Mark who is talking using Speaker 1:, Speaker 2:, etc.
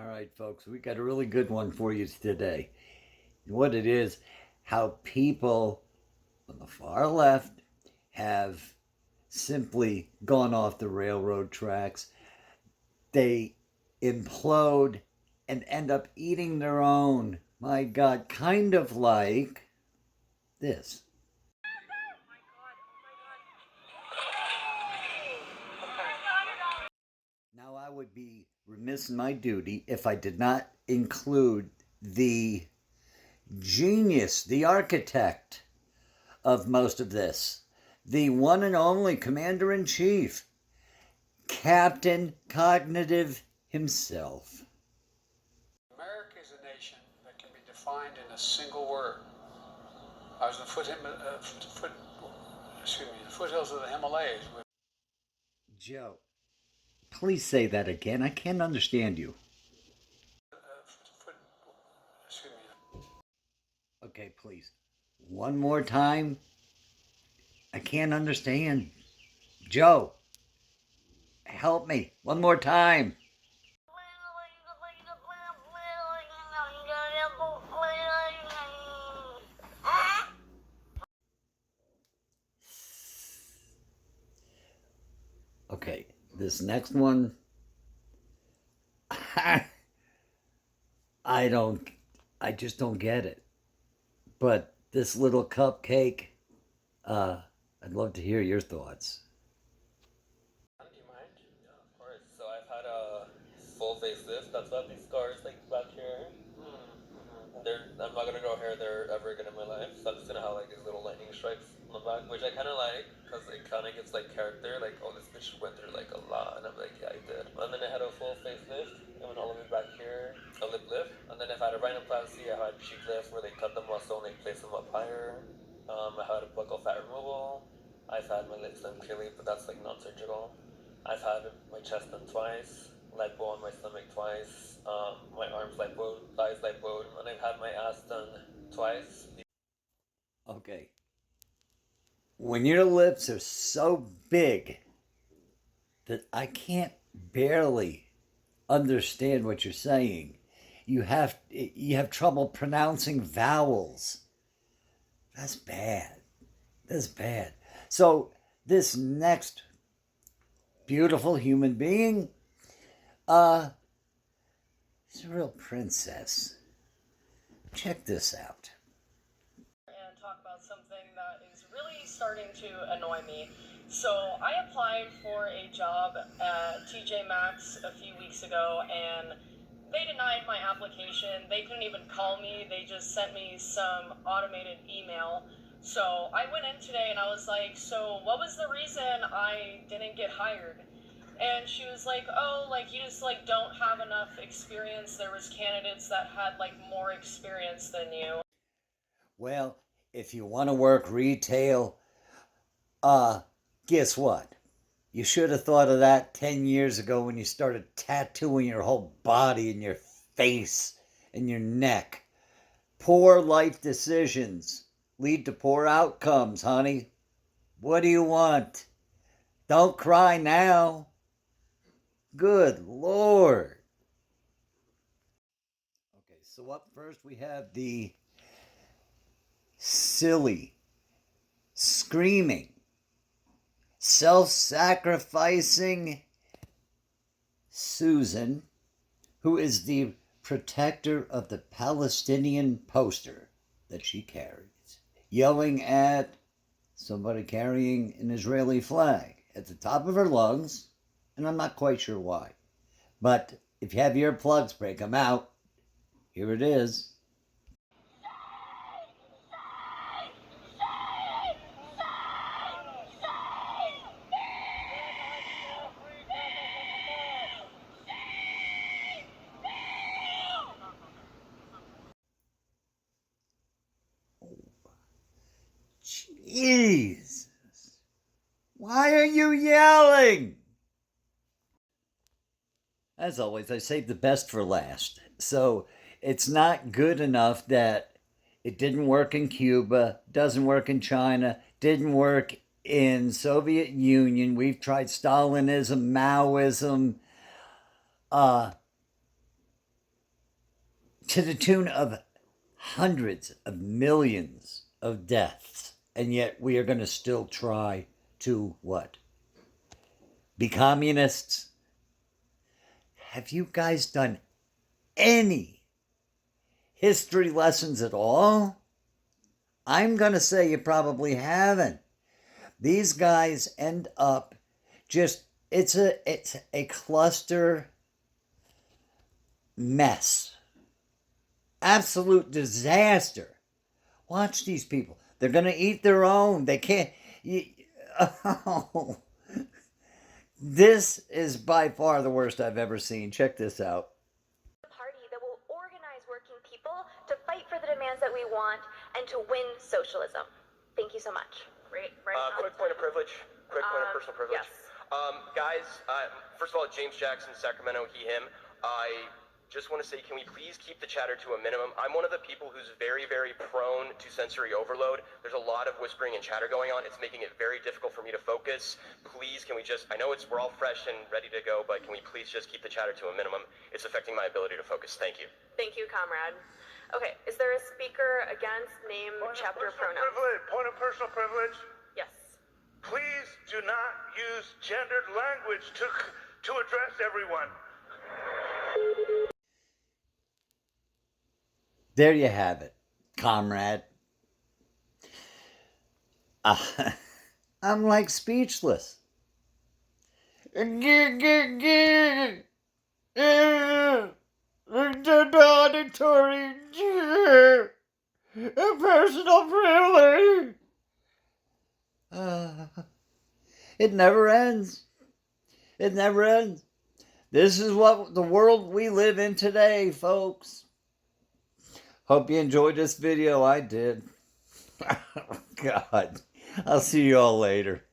Speaker 1: All right, folks, we got a really good one for you today. What it is, how people on the far left have simply gone off the railroad tracks. They implode and end up eating their own. My God, kind of like this. Now, I would be remiss in my duty if I did not include the genius, the architect of most of this, the one and only Commander in Chief, Captain Cognitive himself.
Speaker 2: America is a nation that can be defined in a single word. I was in the foothills of the Himalayas.
Speaker 1: Joe, please say that again. I can't understand you.
Speaker 2: Excuse me.
Speaker 1: Okay, please. One more time. I can't understand. Joe, help me. One more time. Okay, this next one. I don't, I just don't get it. But this little cupcake, I'd love to hear your thoughts.
Speaker 3: Do you mind? Yeah, of course. So I've had a full facelift. That's why these scars like back here. I'm not gonna grow hair there ever again in my life. So I'm just gonna have like these little lightning strikes on the back, which I kind of like because it kind of gives like character. Like, oh, this bitch went through like a lot, and I'm like, yeah, I did. And then I had a full facelift. I went all the way back here, a lip lift, and then I've had a rhinoplasty. I had cheek lift where they cut the muscle and they place them up higher. I had a buccal fat removal. I've had my lips done clearly, but that's like non-surgical. I've had my chest done twice, lipo on my stomach twice, my arms lipo, thighs lipo, and I've had my ass done twice.
Speaker 1: Okay. When your lips are so big that I can't barely understand what you're saying, you have trouble pronouncing vowels. That's bad. That's bad. So this next beautiful human being, is a real princess. Check this out.
Speaker 4: And talk about something that is really starting to annoy me. So I applied for a job at TJ Maxx a few weeks ago and they denied my application. They couldn't even call me. They just sent me some automated email. So I went in today and I was like, so what was the reason I didn't get hired? And she was like, oh, like you just like don't have enough experience. There was candidates that had like more experience than you.
Speaker 1: Well, if you want to work retail, guess what? You should have thought of that 10 years ago when you started tattooing your whole body and your face and your neck. Poor life decisions lead to poor outcomes, honey. What do you want? Don't cry now. Good Lord. Okay, so up first we have the silly, screaming, self-sacrificing Susan, who is the protector of the Palestinian poster that she carries, yelling at somebody carrying an Israeli flag at the top of her lungs, and I'm not quite sure why. But if you have earplugs, break them out. Here it is. Jeez. Why are you yelling? As always, I save the best for last. So it's not good enough that it didn't work in Cuba, doesn't work in China, didn't work in Soviet Union. We've tried Stalinism, Maoism. to the tune of hundreds of millions of deaths. And yet we are going to still try to what? Be communists? Have you guys done any history lessons at all? I'm going to say you probably haven't. These guys end up just, it's a cluster mess. Absolute disaster. Watch these people. They're going to eat their own. They can't. Oh, this is by far the worst I've ever seen. Check this out.
Speaker 5: Party that will organize working people to fight for the demands that we want and to win socialism. Thank you so much.
Speaker 6: Quick
Speaker 3: Point of privilege. Quick point of personal privilege.
Speaker 6: Yes.
Speaker 3: Guys, first of all, James Jackson, Sacramento, he, him. I just want to say, can we please keep the chatter to a minimum? I'm one of the people who's very, very prone to sensory overload. There's a lot of whispering and chatter going on. It's making it very difficult for me to focus. Please, can we just, I know we're all fresh and ready to go, but can we please just keep the chatter to a minimum? It's affecting my ability to focus. Thank you.
Speaker 6: Thank you, comrade. Okay, is there a speaker against name, chapter, pronoun?
Speaker 7: Point of personal privilege.
Speaker 6: Yes.
Speaker 7: Please do not use gendered language to address everyone.
Speaker 1: There you have it, comrade. I'm like speechless. Auditory. Personal privilege. It never ends. It never ends. This is what the world we live in today, folks. Hope you enjoyed this video. I did. God. I'll see you all later.